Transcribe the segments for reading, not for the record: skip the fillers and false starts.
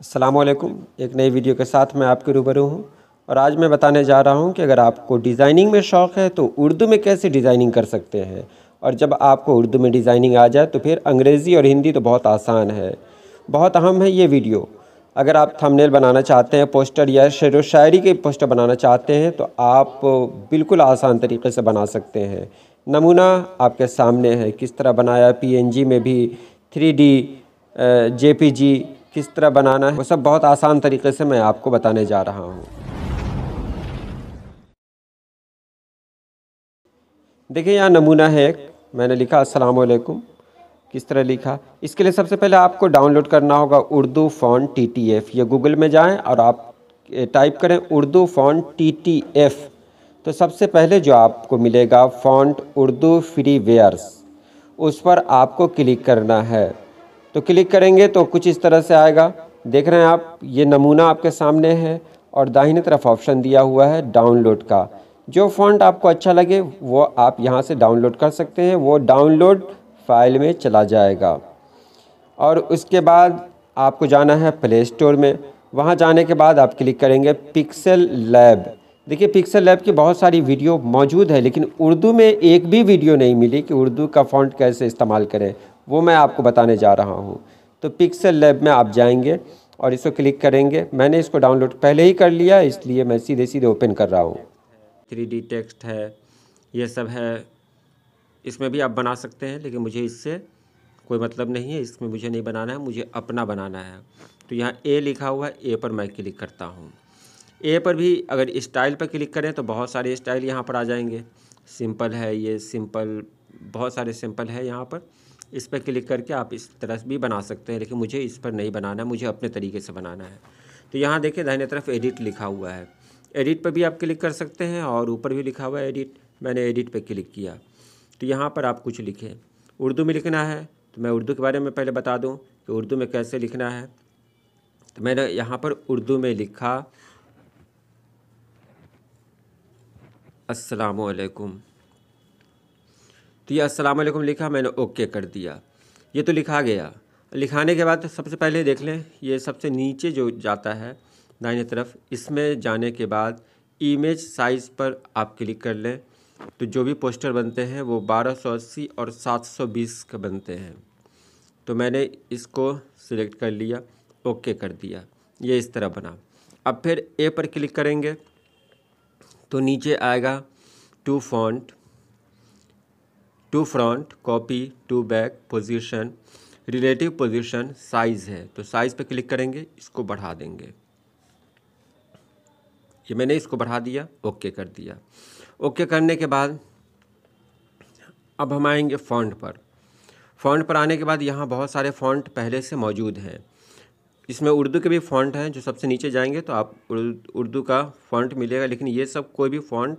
अस्सलामुअलैकुम। एक नई वीडियो के साथ मैं आपके रूबरू हूँ और आज मैं बताने जा रहा हूँ कि अगर आपको डिज़ाइनिंग में शौक़ है तो उर्दू में कैसे डिज़ाइनिंग कर सकते हैं, और जब आपको उर्दू में डिज़ाइनिंग आ जाए तो फिर अंग्रेज़ी और हिंदी तो बहुत आसान है। बहुत अहम है ये वीडियो। अगर आप थंबनेल बनाना चाहते हैं, पोस्टर या शेर व शायरी के पोस्टर बनाना चाहते हैं तो आप बिल्कुल आसान तरीके से बना सकते हैं। नमूना आपके सामने है, किस तरह बनाया, पीएनजी में भी, 3D, जेपीजी किस तरह बनाना है, वो सब बहुत आसान तरीके से मैं आपको बताने जा रहा हूँ। देखिए यहाँ नमूना है एक, मैंने लिखा अस्सलामुअलैकुम। किस तरह लिखा, इसके लिए सबसे पहले आपको डाउनलोड करना होगा उर्दू फ़ॉन्ट TTF। या गूगल में जाएं और आप टाइप करें उर्दू फ़ॉन्ट TTF, तो सबसे पहले जो आपको मिलेगा फ़ॉन्ट उर्दू फ्री वेयर्स, उस पर आपको क्लिक करना है। तो क्लिक करेंगे तो कुछ इस तरह से आएगा। देख रहे हैं आप, ये नमूना आपके सामने है और दाहिने तरफ ऑप्शन दिया हुआ है डाउनलोड का। जो फ़ॉन्ट आपको अच्छा लगे वो आप यहाँ से डाउनलोड कर सकते हैं, वो डाउनलोड फाइल में चला जाएगा। और उसके बाद आपको जाना है प्ले स्टोर में। वहाँ जाने के बाद आप क्लिक करेंगे पिक्सेल लैब। देखिए पिक्सेल लैब की बहुत सारी वीडियो मौजूद है, लेकिन उर्दू में एक भी वीडियो नहीं मिली कि उर्दू का फ़ॉन्ट कैसे इस्तेमाल करें, वो मैं आपको बताने जा रहा हूँ। तो पिक्सेल लैब में आप जाएंगे और इसको क्लिक करेंगे। मैंने इसको डाउनलोड पहले ही कर लिया, इसलिए मैं सीधे सीधे ओपन कर रहा हूँ। 3D टेक्स्ट है, ये सब है, इसमें भी आप बना सकते हैं, लेकिन मुझे इससे कोई मतलब नहीं है, इसमें मुझे नहीं बनाना है, मुझे अपना बनाना है। तो यहाँ ए लिखा हुआ है, ए पर मैं क्लिक करता हूँ। ए पर भी अगर स्टाइल पर क्लिक करें तो बहुत सारे स्टाइल यहाँ पर आ जाएंगे। सिंपल है, ये सिंपल, बहुत सारे सिंपल है यहाँ पर। इस पर क्लिक करके आप इस तरह भी बना सकते हैं, लेकिन मुझे इस पर नहीं बनाना है, मुझे अपने तरीके से बनाना है। तो यहाँ देखिए दाहिने तरफ एडिट लिखा हुआ है, एडिट पर भी आप क्लिक कर सकते हैं और ऊपर भी लिखा हुआ है एडिट। मैंने एडिट पर क्लिक किया तो यहाँ पर आप कुछ लिखें, उर्दू में लिखना है। तो मैं उर्दू के बारे में पहले बता दूं कि उर्दू में कैसे लिखना है। तो मैंने यहाँ पर उर्दू में लिखा अस्सलामुअलैकुम। तो ये अस्सलामुअलैकुम लिखा, मैंने ओके कर दिया। ये तो लिखा गया। लिखाने के बाद सबसे पहले देख लें, ये सबसे नीचे जो जाता है दाहिने तरफ, इसमें जाने के बाद इमेज साइज़ पर आप क्लिक कर लें। तो जो भी पोस्टर बनते हैं वो 1280 और 720 के बनते हैं। तो मैंने इसको सिलेक्ट कर लिया, ओके कर दिया, ये इस तरह बना। अब फिर ए पर क्लिक करेंगे तो नीचे आएगा to front, to front, copy, to back, position, relative position, size है। तो साइज़ पे क्लिक करेंगे, इसको बढ़ा देंगे। ये मैंने इसको बढ़ा दिया, ओके कर दिया। ओके करने के बाद अब हम आएंगे फ़ॉन्ट पर। फ़ॉन्ट पर आने के बाद यहाँ बहुत सारे फ़ॉन्ट पहले से मौजूद हैं। इसमें उर्दू के भी फ़ॉन्ट हैं, जो सबसे नीचे जाएंगे तो आप उर्दू का फ़ॉन्ट मिलेगा, लेकिन ये सब कोई भी फ़ॉन्ट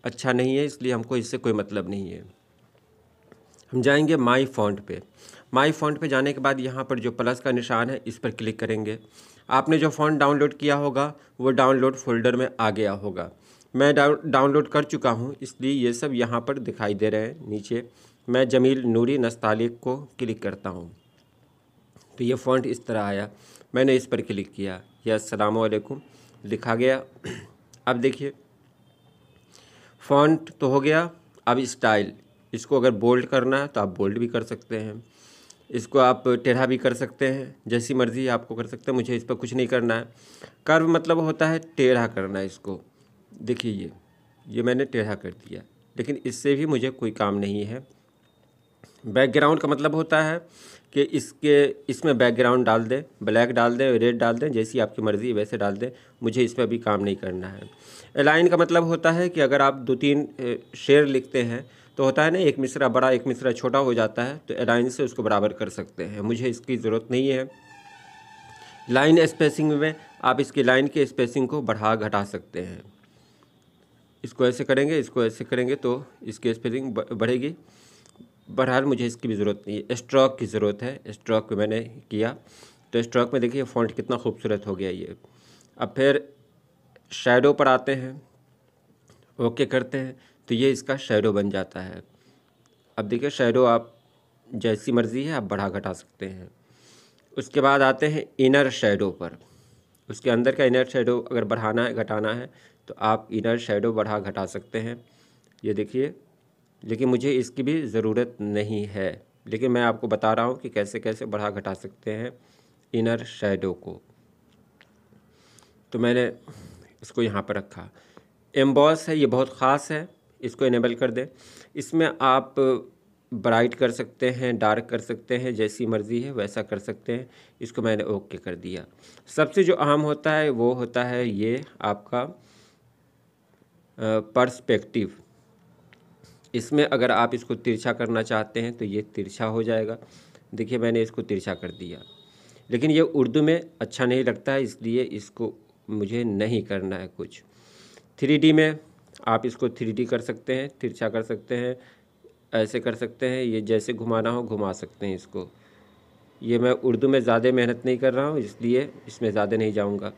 अच्छा नहीं है, इसलिए हमको इससे कोई मतलब नहीं है। हम जाएंगे माई फ़ॉन्ट पे। माई फ़ॉन्ट पे जाने के बाद यहाँ पर जो प्लस का निशान है इस पर क्लिक करेंगे। आपने जो फ़ॉन्ट डाउनलोड किया होगा वो डाउनलोड फ़ोल्डर में आ गया होगा। मैं डाउनलोड कर चुका हूँ, इसलिए ये सब यहाँ पर दिखाई दे रहे हैं नीचे। मैं जमील नूरी नस्तालिक को क्लिक करता हूँ तो ये फ़ॉन्ट इस तरह आया। मैंने इस पर क्लिक किया, यह अस्सलामुअलैकुम लिखा गया। अब देखिए फ़ॉन्ट तो हो गया। अब स्टाइल, इसको अगर बोल्ड करना है तो आप बोल्ड भी कर सकते हैं, इसको आप टेढ़ा भी कर सकते हैं, जैसी मर्ज़ी आपको कर सकते हैं। मुझे इस पर कुछ नहीं करना है। कर्व मतलब होता है टेढ़ा करना है इसको। देखिए ये मैंने टेढ़ा कर दिया, लेकिन इससे भी मुझे कोई काम नहीं है। बैकग्राउंड का मतलब होता है कि इसमें बैकग्राउंड डाल दें, ब्लैक डाल दें, रेड डाल दें, जैसी आपकी मर्ज़ी वैसे डाल दें, मुझे इस पर भी काम नहीं करना है। अलाइन का मतलब होता है कि अगर आप 2-3 शेर लिखते हैं तो होता है ना, एक मिसरा बड़ा एक मिसरा छोटा हो जाता है, तो अलाइन से उसको बराबर कर सकते हैं। मुझे इसकी ज़रूरत नहीं है। लाइन स्पेसिंग में आप इसकी लाइन के स्पेसिंग को बढ़ा घटा सकते हैं। इसको ऐसे करेंगे, इसको ऐसे करेंगे तो इसकी स्पेसिंग बढ़ेगी। बहरहाल मुझे इसकी भी ज़रूरत नहीं है। स्ट्रोक की ज़रूरत है, स्ट्रोक पे मैंने किया तो स्ट्रोक में देखिए फ़ॉन्ट कितना खूबसूरत हो गया ये। अब फिर शैडो पर आते हैं, ओके करते हैं तो ये इसका शैडो बन जाता है। अब देखिए शैडो आप जैसी मर्ज़ी है आप बढ़ा घटा सकते हैं। उसके बाद आते हैं इनर शेडो पर। उसके अंदर का इनर शेडो अगर बढ़ाना है घटाना है तो आप इनर शेडो बढ़ा घटा सकते हैं। ये देखिए, लेकिन मुझे इसकी भी ज़रूरत नहीं है, लेकिन मैं आपको बता रहा हूँ कि कैसे कैसे बढ़ा घटा सकते हैं इनर शेडो को। तो मैंने इसको यहाँ पर रखा। एम्बॉस है, ये बहुत ख़ास है, इसको इनेबल कर दें। इसमें आप ब्राइट कर सकते हैं, डार्क कर सकते हैं, जैसी मर्ज़ी है वैसा कर सकते हैं। इसको मैंने ओके कर दिया। सबसे जो अहम होता है वो होता है ये आपका पर्सपेक्टिव। इसमें अगर आप इसको तिरछा करना चाहते हैं तो ये तिरछा हो जाएगा। देखिए मैंने इसको तिरछा कर दिया, लेकिन ये उर्दू में अच्छा नहीं लगता है, इसलिए इसको मुझे नहीं करना है कुछ। 3D में आप इसको 3D कर सकते हैं, तिरछा कर सकते हैं, ऐसे कर सकते हैं, ये जैसे घुमाना हो घुमा सकते हैं इसको। ये मैं उर्दू में ज़्यादा मेहनत नहीं कर रहा हूँ, इसलिए इसमें ज़्यादा नहीं जाऊँगा।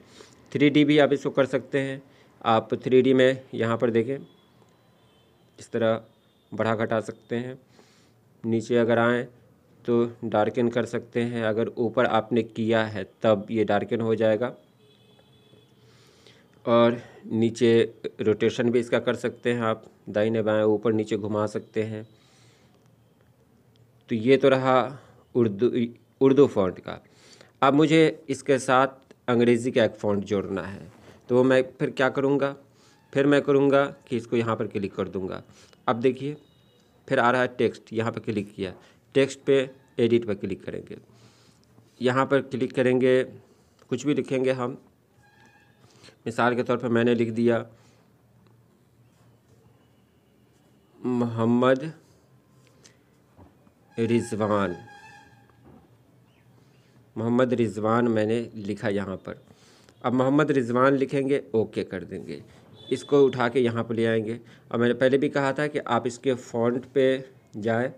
3D भी आप इसको कर सकते हैं। आप 3D में यहाँ पर देखें, इस तरह बढ़ा घटा सकते हैं। नीचे अगर आएँ तो डार्कन कर सकते हैं, अगर ऊपर आपने किया है तब ये डार्कन हो जाएगा। और नीचे रोटेशन भी इसका कर सकते हैं आप, दाहिने बाएं ऊपर नीचे घुमा सकते हैं। तो ये तो रहा उर्दू फ़ॉन्ट का। अब मुझे इसके साथ अंग्रेज़ी का एक फ़ॉन्ट जोड़ना है, तो मैं फिर क्या करूँगा, फिर मैं करूँगा कि इसको यहाँ पर क्लिक कर दूँगा। अब देखिए फिर आ रहा है टेक्स्ट, यहाँ पर क्लिक किया, टेक्स्ट पे एडिट पर क्लिक करेंगे, यहाँ पर क्लिक करेंगे, कुछ भी लिखेंगे हम। मिसाल के तौर पर मैंने लिख दिया मोहम्मद रिजवान। मोहम्मद रिजवान मैंने लिखा यहाँ पर। अब मोहम्मद रिजवान लिखेंगे, ओके कर देंगे। इसको उठा के यहाँ पर ले आएंगे। और मैंने पहले भी कहा था कि आप इसके फ़ॉन्ट पे जाएं,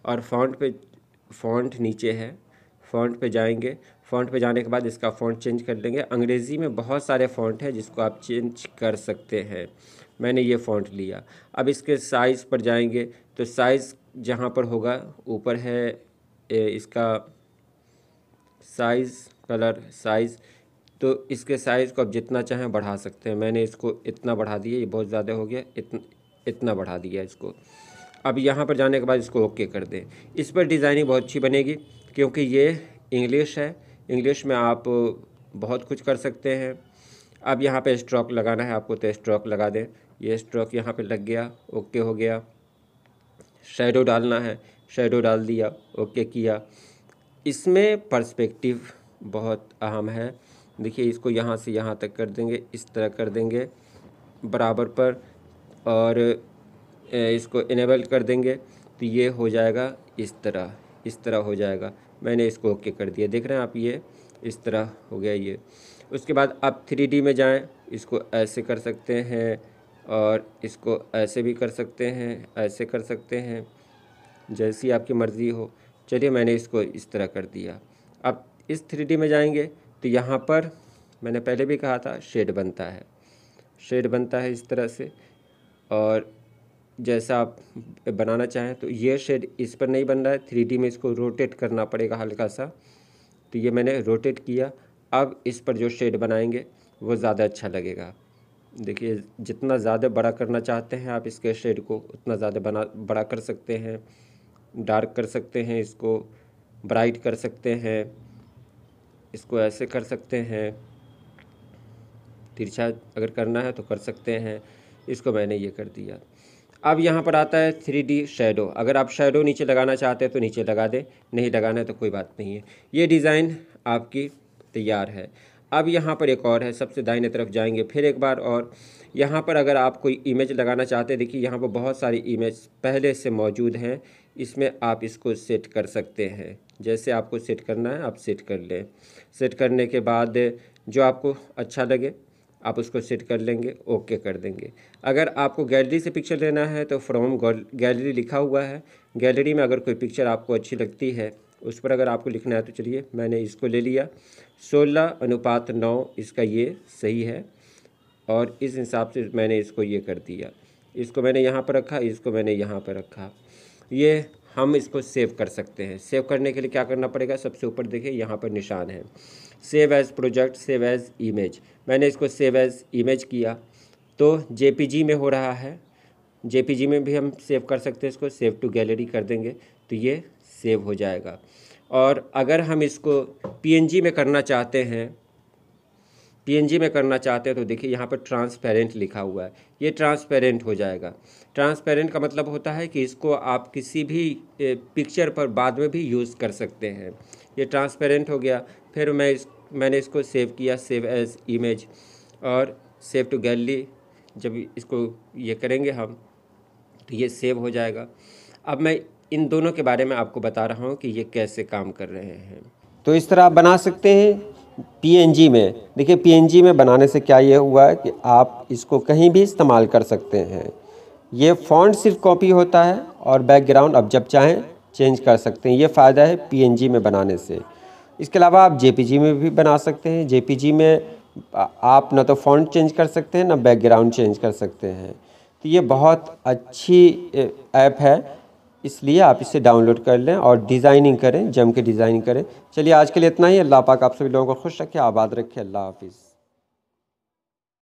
और फ़ॉन्ट नीचे है, फ़ॉन्ट पे जाएंगे। फ़ॉन्ट पे जाने के बाद इसका फ़ॉन्ट चेंज कर लेंगे। अंग्रेज़ी में बहुत सारे फ़ॉन्ट हैं जिसको आप चेंज कर सकते हैं। मैंने ये फ़ॉन्ट लिया। अब इसके साइज़ पर जाएंगे तो साइज़ जहाँ पर होगा ऊपर है इसका साइज़, कलर साइज़, तो इसके साइज़ को आप जितना चाहें बढ़ा सकते हैं। मैंने इसको इतना बढ़ा दिया, ये बहुत ज़्यादा हो गया, इतना बढ़ा दिया इसको। अब यहाँ पर जाने के बाद इसको ओके कर दें। इस पर डिज़ाइनिंग बहुत अच्छी बनेगी, क्योंकि ये इंग्लिश है। इंग्लिश में आप बहुत कुछ कर सकते हैं। अब यहाँ पे स्ट्रोक लगाना है आपको, तो स्ट्रोक लगा दें। ये स्ट्रोक यहाँ पे लग गया, ओके हो गया। शैडो डालना है, शैडो डाल दिया, ओके किया। इसमें पर्सपेक्टिव बहुत अहम है। देखिए इसको यहाँ से यहाँ तक कर देंगे, इस तरह कर देंगे बराबर पर, और इसको इनेबल कर देंगे तो ये हो जाएगा इस तरह हो जाएगा। मैंने इसको ओके कर दिया, देख रहे हैं आप, ये इस तरह हो गया ये। उसके बाद आप 3D में जाएं, इसको ऐसे कर सकते हैं और इसको ऐसे भी कर सकते हैं, ऐसे कर सकते हैं, जैसी आपकी मर्ज़ी हो। चलिए मैंने इसको इस तरह कर दिया। अब इस 3D में जाएंगे तो यहाँ पर मैंने पहले भी कहा था शेड बनता है, शेड बनता है इस तरह से। और जैसा आप बनाना चाहें, तो ये शेड इस पर नहीं बन रहा है, 3D में इसको रोटेट करना पड़ेगा हल्का सा। तो ये मैंने रोटेट किया। अब इस पर जो शेड बनाएंगे वो ज़्यादा अच्छा लगेगा। देखिए जितना ज़्यादा बड़ा करना चाहते हैं आप इसके शेड को, उतना ज़्यादा बड़ा कर सकते हैं, डार्क कर सकते हैं, इसको ब्राइट कर सकते हैं, इसको ऐसे कर सकते हैं, तिरछा अगर करना है तो कर सकते हैं। इसको मैंने ये कर दिया। अब यहाँ पर आता है 3D शैडो। अगर आप शैडो नीचे लगाना चाहते हैं तो नीचे लगा दें, नहीं लगाना है तो कोई बात नहीं है। ये डिज़ाइन आपकी तैयार है। अब यहाँ पर एक और है, सबसे दाहिने तरफ जाएंगे फिर एक बार, और यहाँ पर अगर आप कोई इमेज लगाना चाहते हैं, देखिए यहाँ पर बहुत सारी इमेज पहले से मौजूद हैं, इसमें आप इसको सेट कर सकते हैं। जैसे आपको सेट करना है आप सेट कर लें। सेट करने के बाद जो आपको अच्छा लगे आप उसको सेट कर लेंगे, ओके कर देंगे। अगर आपको गैलरी से पिक्चर लेना है तो फ्रॉम गैलरी लिखा हुआ है, गैलरी में अगर कोई पिक्चर आपको अच्छी लगती है उस पर अगर आपको लिखना है तो चलिए मैंने इसको ले लिया। 16:9 इसका ये सही है, और इस हिसाब से मैंने इसको ये कर दिया। इसको मैंने यहाँ पर रखा, इसको मैंने यहाँ पर रखा। ये हम इसको सेव कर सकते हैं। सेव करने के लिए क्या करना पड़ेगा, सबसे ऊपर देखिए यहाँ पर निशान है, save as project, save as image. मैंने इसको सेव एज़ इमेज किया तो जेपीजी में हो रहा है। जेपीजी में भी हम सेव कर सकते हैं, इसको सेव टू गैलरी कर देंगे तो ये सेव हो जाएगा। और अगर हम इसको पीएनजी में करना चाहते हैं, तो देखिए यहाँ पर ट्रांसपेरेंट लिखा हुआ है, ये ट्रांसपेरेंट हो जाएगा। ट्रांसपेरेंट का मतलब होता है कि इसको आप किसी भी पिक्चर पर बाद में भी यूज़ कर सकते हैं। ये ट्रांसपेरेंट हो गया। फिर मैंने इसको सेव किया, सेव एज इमेज, और सेव टू गैलरी। जब इसको ये करेंगे हम तो ये सेव हो जाएगा। अब मैं इन दोनों के बारे में आपको बता रहा हूँ कि ये कैसे काम कर रहे हैं। तो इस तरह आप बना सकते हैं पीएनजी में। देखिए पीएनजी में बनाने से क्या ये हुआ है कि आप इसको कहीं भी इस्तेमाल कर सकते हैं। ये फ़ॉन्ट सिर्फ कॉपी होता है और बैकग्राउंड आप जब चाहें चेंज कर सकते हैं। ये फ़ायदा है पीएनजी में बनाने से। इसके अलावा आप जेपीजी में भी बना सकते हैं। जेपीजी में आप ना तो फ़ॉन्ट चेंज कर सकते हैं ना बैकग्राउंड चेंज कर सकते हैं। तो ये बहुत अच्छी ऐप है, इसलिए आप इसे डाउनलोड कर लें और डिज़ाइनिंग करें, जम के डिज़ाइनिंग करें। चलिए आज के लिए इतना ही। अल्लाह पाक आप सभी लोगों को खुश रखे, आबाद रखे। अल्लाह हाफ़िज़।